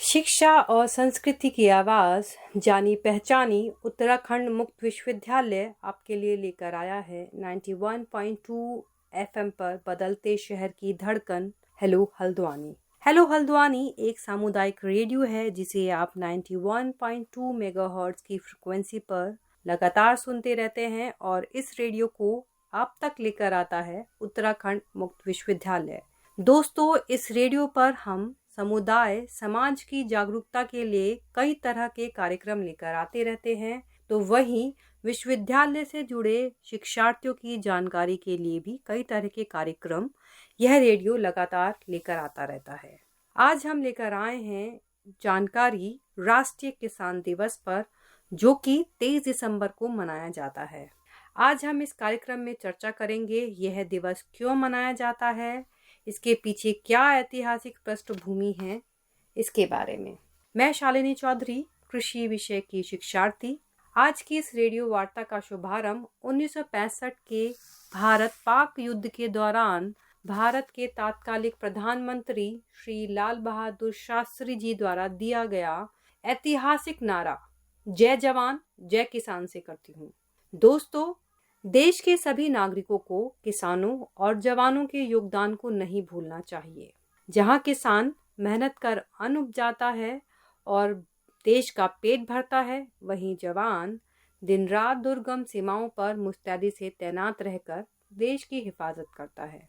शिक्षा और संस्कृति की आवाज़ जानी पहचानी उत्तराखंड मुक्त विश्वविद्यालय आपके लिए लेकर आया है 91.2 एफएम पर बदलते शहर की धड़कन। हेलो हल्द्वानी। हेलो हल्द्वानी एक सामुदायिक रेडियो है जिसे आप 91.2 मेगाहर्ट्ज़ की फ्रिक्वेंसी पर लगातार सुनते रहते हैं और इस रेडियो को आप तक लेकर आता है उत्तराखंड मुक्त विश्वविद्यालय। दोस्तों, इस रेडियो पर हम समुदाय समाज की जागरूकता के लिए कई तरह के कार्यक्रम लेकर आते रहते हैं, तो वहीं विश्वविद्यालय से जुड़े शिक्षार्थियों की जानकारी के लिए भी कई तरह के कार्यक्रम यह रेडियो लगातार लेकर आता रहता है। आज हम लेकर आए हैं जानकारी राष्ट्रीय किसान दिवस पर, जो कि 23 दिसंबर को मनाया जाता है। आज हम इस कार्यक्रम में चर्चा करेंगे यह दिवस क्यों मनाया जाता है, इसके पीछे क्या ऐतिहासिक पृष्ठभूमि है, इसके बारे में। मैं शालिनी चौधरी, कृषि विषय की शिक्षार्थी। आज की इस रेडियो वार्ता का शुभारंभ 1965 के भारत पाक युद्ध के दौरान भारत के तत्कालिक प्रधानमंत्री श्री लाल बहादुर शास्त्री जी द्वारा दिया गया ऐतिहासिक नारा जय जवान जय किसान से करती हूँ। दोस्तों, देश के सभी नागरिकों को किसानों और जवानों के योगदान को नहीं भूलना चाहिए। जहां किसान मेहनत कर अन्न उपजाता है और देश का पेट भरता है, वहीं जवान दिन रात दुर्गम सीमाओं पर मुस्तैदी से तैनात रहकर देश की हिफाजत करता है।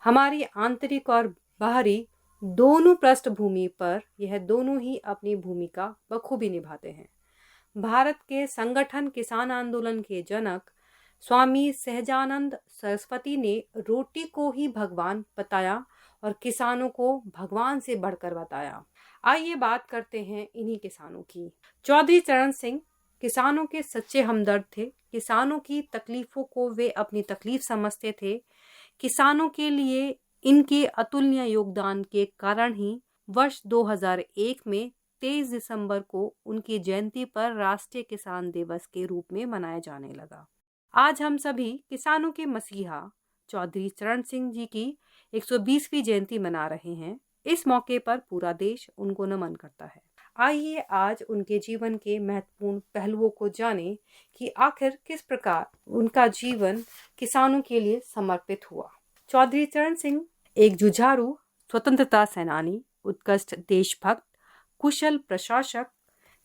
हमारी आंतरिक और बाहरी दोनों पृष्ठभूमि पर यह दोनों ही अपनी भूमिका बखूबी निभाते हैं। भारत के संगठन किसान आंदोलन के जनक स्वामी सहजानंद सरस्वती ने रोटी को ही भगवान बताया और किसानों को भगवान से बढ़कर बताया। आइए बात करते हैं इन्हीं किसानों की। चौधरी चरण सिंह किसानों के सच्चे हमदर्द थे। किसानों की तकलीफों को वे अपनी तकलीफ समझते थे। किसानों के लिए इनके अतुलनीय योगदान के कारण ही वर्ष 2001 में 23 दिसंबर को उनकी जयंती पर राष्ट्रीय किसान दिवस के रूप में मनाया जाने लगा। आज हम सभी किसानों के मसीहा चौधरी चरण सिंह जी की 120वीं जयंती मना रहे हैं। इस मौके पर पूरा देश उनको नमन करता है। आइए आज उनके जीवन के महत्वपूर्ण पहलुओं को जानें कि आखिर किस प्रकार उनका जीवन किसानों के लिए समर्पित हुआ। चौधरी चरण सिंह एक जुझारू स्वतंत्रता सेनानी, उत्कृष्ट देशभक्त, कुशल प्रशासक,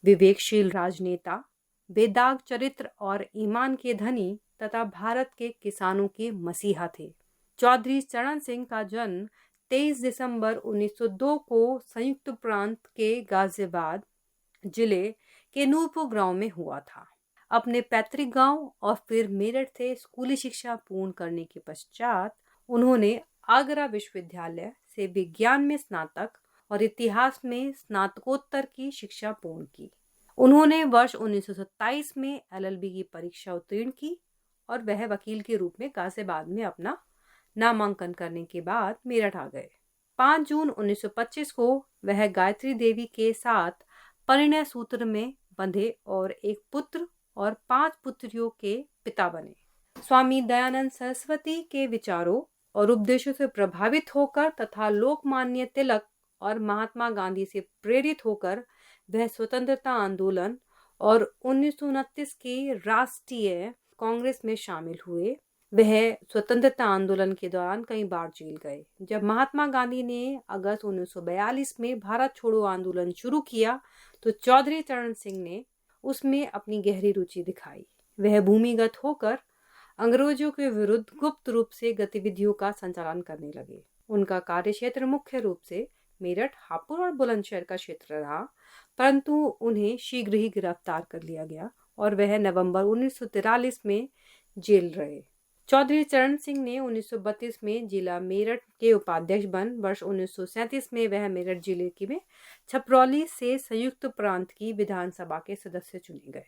विवेकशील राजनेता, बेदाग चरित्र और ईमान के धनी तथा भारत के किसानों के मसीहा थे। चौधरी चरण सिंह का जन्म 23 दिसंबर 1902 को संयुक्त प्रांत के गाजियाबाद जिले के नूरपुर गांव में हुआ था। अपने पैतृक गांव और फिर मेरठ से स्कूली शिक्षा पूर्ण करने के पश्चात उन्होंने आगरा विश्वविद्यालय से विज्ञान में स्नातक और इतिहास में स्नातकोत्तर की शिक्षा पूर्ण की। उन्होंने वर्ष 1927 में LLB की परीक्षा उत्तीर्ण की और वह वकील के रूप में गाजियाबाद में अपना नामांकन करने के बाद मेरठ आ गए। 5 जून 1925 को वह गायत्री देवी के साथ परिणय सूत्र में बंधे और एक पुत्र और 5 पुत्रियों के पिता बने। स्वामी दयानंद सरस्वती के विचारों और उपदेशों से प्रभावित होकर तथा लोकमान्य तिलक और महात्मा गांधी से प्रेरित होकर वह स्वतंत्रता आंदोलन और 1929 की राष्ट्रीय कांग्रेस में शामिल हुए। वह स्वतंत्रता आंदोलन के दौरान कई बार जेल गए। जब महात्मा गांधी ने अगस्त 1942 में भारत छोड़ो आंदोलन शुरू किया तो चौधरी चरण सिंह ने उसमें अपनी गहरी रुचि दिखाई। वह भूमिगत होकर अंग्रेजों के विरुद्ध गुप्त रूप से गतिविधियों का संचालन करने लगे। उनका कार्य क्षेत्र मुख्य रूप से मेरठ, हापुड़ और बुलंदशहर का क्षेत्र रहा, परंतु उन्हें शीघ्र ही गिरफ्तार कर लिया गया और वह नवंबर 1943 में जेल रहे। चौधरी चरण सिंह ने 1932 में जिला मेरठ के उपाध्यक्ष बन वर्ष 1937 में वह मेरठ जिले की में छपरौली से संयुक्त प्रांत की विधानसभा के सदस्य चुने गए।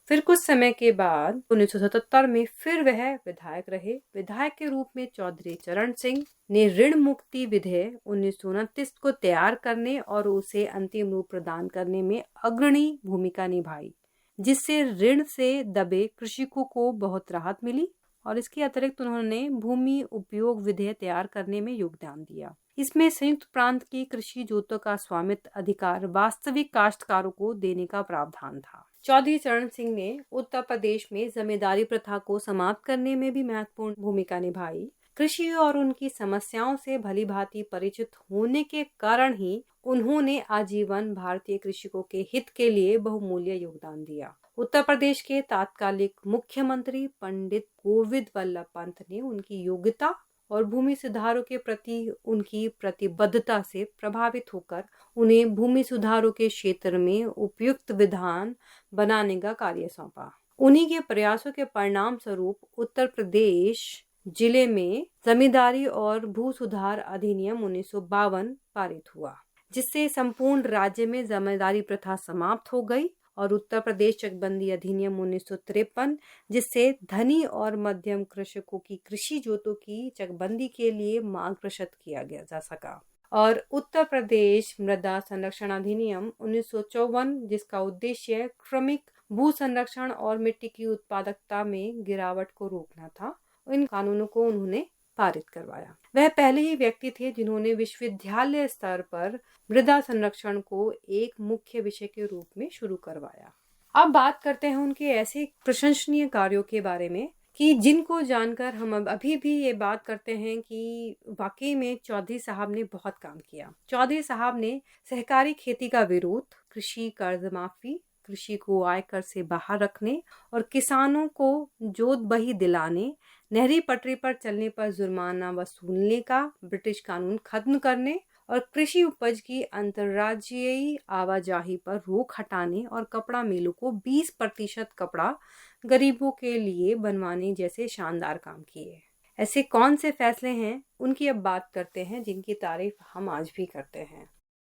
फिर कुछ समय के बाद 1977 में फिर वह विधायक रहे। विधायक के रूप में चौधरी चरण सिंह ने ऋण मुक्ति विधेयक 1929 को तैयार करने और उसे अंतिम रूप प्रदान करने में अग्रणी भूमिका निभाई, जिससे ऋण से दबे कृषकों को बहुत राहत मिली और इसके अतिरिक्त उन्होंने भूमि उपयोग विधेयक तैयार करने में योगदान दिया। इसमें संयुक्त प्रांत की कृषि जोतों का स्वामित्व अधिकार वास्तविक काश्तकारों को देने का प्रावधान था। चौधरी चरण सिंह ने उत्तर प्रदेश में जमींदारी प्रथा को समाप्त करने में भी महत्वपूर्ण भूमिका निभाई। कृषि और उनकी समस्याओं से भलीभांति परिचित होने के कारण ही उन्होंने आजीवन भारतीय कृषकों के हित के लिए बहुमूल्य योगदान दिया। उत्तर प्रदेश के तत्कालिक मुख्यमंत्री पंडित गोविंद वल्लभ पंत ने उनकी योग्यता और भूमि सुधारों के प्रति उनकी प्रतिबद्धता से प्रभावित होकर उन्हें भूमि सुधारों के क्षेत्र में उपयुक्त विधान बनाने का कार्य सौंपा। उन्हीं के प्रयासों के परिणाम स्वरूप उत्तर प्रदेश जिले में जमींदारी और भू सुधार अधिनियम 1952 पारित हुआ, जिससे संपूर्ण राज्य में जमींदारी प्रथा समाप्त हो गई, और उत्तर प्रदेश चकबंदी अधिनियम 1953 जिससे धनी और मध्यम कृषकों की कृषि जोतों की चकबंदी के लिए मार्गदर्शित किया गया जा सका, और उत्तर प्रदेश मृदा संरक्षण अधिनियम 1954 जिसका उद्देश्य क्रमिक भू संरक्षण और मिट्टी की उत्पादकता में गिरावट को रोकना था। इन कानूनों को उन्होंने पारित करवाया। वह पहले ही व्यक्ति थे जिन्होंने विश्वविद्यालय स्तर पर मृदा संरक्षण को एक मुख्य विषय के रूप में शुरू करवाया। अब बात करते हैं उनके ऐसे प्रशंसनीय कार्यों के बारे में कि जिनको जानकर हम अभी भी ये बात करते हैं कि वाकई में चौधरी साहब ने बहुत काम किया। चौधरी साहब ने सहकारी खेती का विरोध, कृषि कर्ज माफी, कृषि को आयकर से बाहर रखने और किसानों को जोत बही दिलाने, नहरी पटरी पर चलने पर जुर्माना वसूलने का ब्रिटिश कानून खत्म करने और कृषि उपज की अंतर्राज्यीय आवाजाही पर रोक हटाने और कपड़ा मिलों को 20% कपड़ा गरीबों के लिए बनवाने जैसे शानदार काम किए। ऐसे कौन से फैसले हैं, उनकी अब बात करते हैं जिनकी तारीफ हम आज भी करते हैं।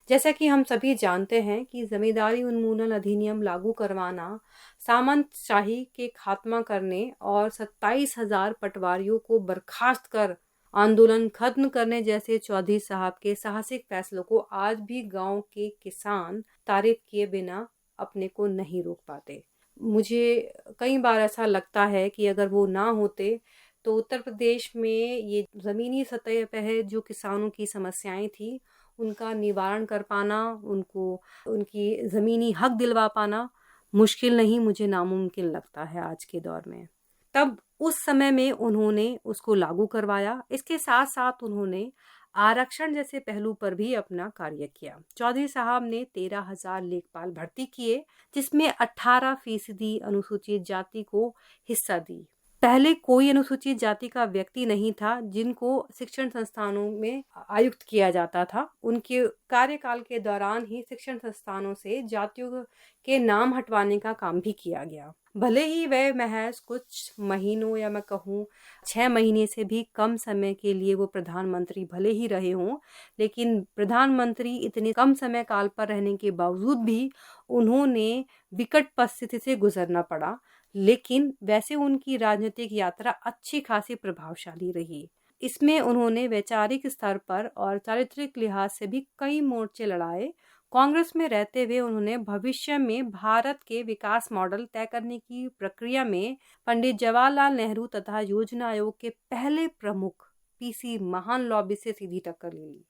जैसा कि हम सभी जानते हैं कि जमींदारी उन्मूलन अधिनियम लागू करवाना, सामंतशाही के खात्मा करने और 27,000 पटवारियों को बर्खास्त कर आंदोलन खत्म करने जैसे चौधरी साहब के साहसिक फैसलों को आज भी गांव के किसान तारीफ किए बिना अपने को नहीं रोक पाते। मुझे कई बार ऐसा लगता है कि अगर वो ना होते तो उत्तर प्रदेश में ये ज़मीनी सतह पर जो किसानों की समस्याएं थी उनका निवारण कर पाना, उनको उनकी ज़मीनी हक दिलवा पाना मुश्किल नहीं, मुझे नामुमकिन लगता है आज के दौर में। तब उस समय में उन्होंने उसको लागू करवाया। इसके साथ साथ उन्होंने आरक्षण जैसे पहलू पर भी अपना कार्य किया। चौधरी साहब ने 13,000 लेखपाल भर्ती किए, जिसमें 18% अनुसूचित जाति को हिस्सा दी। पहले कोई अनुसूचित जाति का व्यक्ति नहीं था जिनको शिक्षण संस्थानों में आयुक्त किया जाता था। उनके कार्यकाल के दौरान ही शिक्षण संस्थानों से जातियों के नाम हटवाने का काम भी किया गया। भले ही वह महज कुछ महीनों या मैं कहूँ 6 महीने से भी कम समय के लिए वो प्रधानमंत्री भले ही रहे हों, लेकिन प्रधानमंत्री इतने कम समय काल पर रहने के बावजूद भी उन्होंने विकट परिस्थिति से गुजरना पड़ा। लेकिन वैसे उनकी राजनीतिक यात्रा अच्छी खासी प्रभावशाली रही। इसमें उन्होंने वैचारिक स्तर पर और चारित्रिक लिहाज से भी कई मोर्चे लड़ाए। कांग्रेस में रहते हुए उन्होंने भविष्य में भारत के विकास मॉडल तय करने की प्रक्रिया में पंडित जवाहरलाल नेहरू तथा योजना आयोग के पहले प्रमुख पीसी महान लॉबी से सीधी टक्कर ले ली।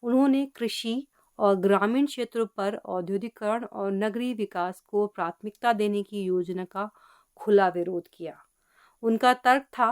उन्होंने कृषि और ग्रामीण क्षेत्रों पर औद्योगिकरण और नगरीय विकास को प्राथमिकता देने की योजना का खुला विरोध किया। उनका तर्क था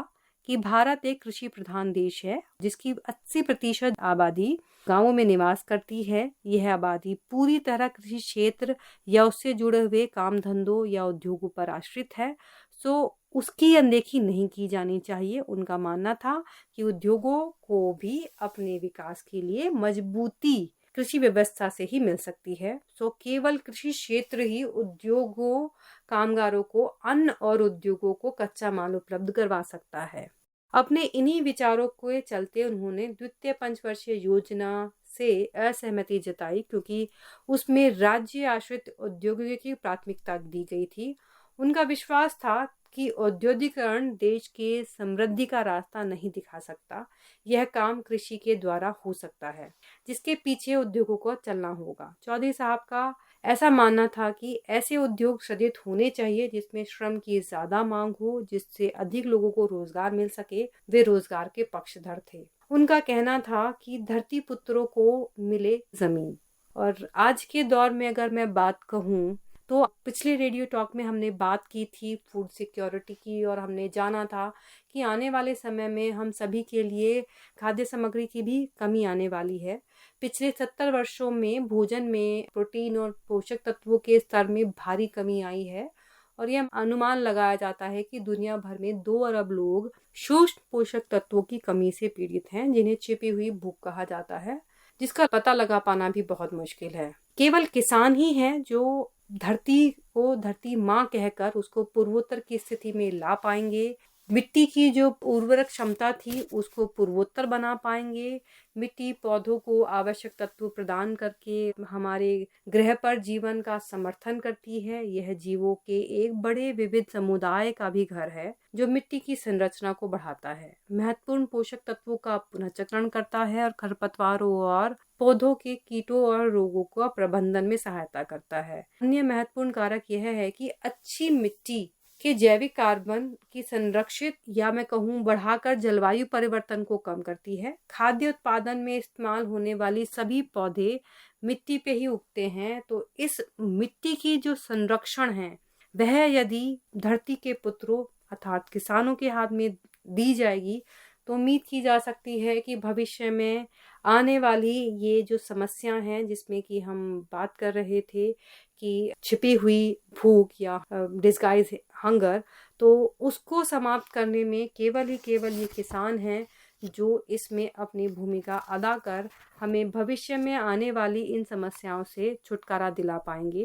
कि भारत एक कृषि प्रधान देश है जिसकी 80% आबादी गांवों में निवास करती है। यह आबादी पूरी तरह कृषि क्षेत्र या उससे जुड़े हुए काम धंधों या उद्योगों पर आश्रित है, सो उसकी अनदेखी नहीं की जानी चाहिए। उनका मानना था कि उद्योगों को भी अपने विकास के लिए मजबूती कृषि व्यवस्था से ही मिल सकती है। सो केवल कृषि क्षेत्र ही उद्योगों, कामगारों को अन्न और उद्योगों को कच्चा माल उपलब्ध करवा सकता है। अपने इन्हीं विचारों के चलते उन्होंने द्वितीय पंचवर्षीय योजना से असहमति जताई, क्योंकि उसमें राज्य आश्रित उद्योगों की प्राथमिकता दी गई थी। उनका विश्वास था कि औद्योगिकरण देश के समृद्धि का रास्ता नहीं दिखा सकता। यह काम कृषि के द्वारा हो सकता है, जिसके पीछे उद्योगों को चलना होगा। चौधरी साहब का ऐसा मानना था कि ऐसे उद्योग सृजित होने चाहिए जिसमें श्रम की ज्यादा मांग हो, जिससे अधिक लोगों को रोजगार मिल सके। वे रोजगार के पक्षधर थे। उनका कहना था कि धरती पुत्रों को मिले जमीन। और आज के दौर में अगर मैं बात कहूँ तो पिछले रेडियो टॉक में हमने बात की थी फूड सिक्योरिटी की, और हमने जाना था कि आने वाले समय में हम सभी के लिए खाद्य सामग्री की भी कमी आने वाली है। पिछले 70 वर्षों में भोजन में प्रोटीन और पोषक तत्वों के स्तर में भारी कमी आई है, और यह अनुमान लगाया जाता है कि दुनिया भर में 2 अरब लोग सूक्ष्म पोषक तत्वों की कमी से पीड़ित हैं, जिन्हें छिपी हुई भूख कहा जाता है, जिसका पता लगा पाना भी बहुत मुश्किल है। केवल किसान ही हैं जो धरती को धरती माँ कहकर उसको पूर्वोत्तर की स्थिति में ला पाएंगे। मिट्टी की जो उर्वरक क्षमता थी उसको पूर्वोत्तर बना पाएंगे। मिट्टी पौधों को आवश्यक तत्व प्रदान करके हमारे ग्रह पर जीवन का समर्थन करती है। यह जीवों के एक बड़े विविध समुदाय का भी घर है जो मिट्टी की संरचना को बढ़ाता है, महत्वपूर्ण पोषक तत्वों का पुनर्चक्रण करता है और खरपतवारों और पौधों के कीटों और रोगों का प्रबंधन में सहायता करता है। अन्य महत्वपूर्ण कारक यह है कि अच्छी मिट्टी के जैविक कार्बन की संरक्षित या मैं कहूँ बढ़ाकर जलवायु परिवर्तन को कम करती है। खाद्य उत्पादन में इस्तेमाल होने वाली सभी पौधे मिट्टी पे ही उगते हैं, तो इस मिट्टी की जो संरक्षण है वह यदि धरती के पुत्रों अर्थात किसानों के हाथ में दी जाएगी तो उम्मीद की जा सकती है कि भविष्य में आने वाली ये जो समस्या हैं जिसमें कि हम बात कर रहे थे कि छिपी हुई भूख या डिस्गाइज हंगर, तो उसको समाप्त करने में केवल ये किसान हैं जो इसमें अपनी भूमिका अदा कर हमें भविष्य में आने वाली इन समस्याओं से छुटकारा दिला पाएंगे।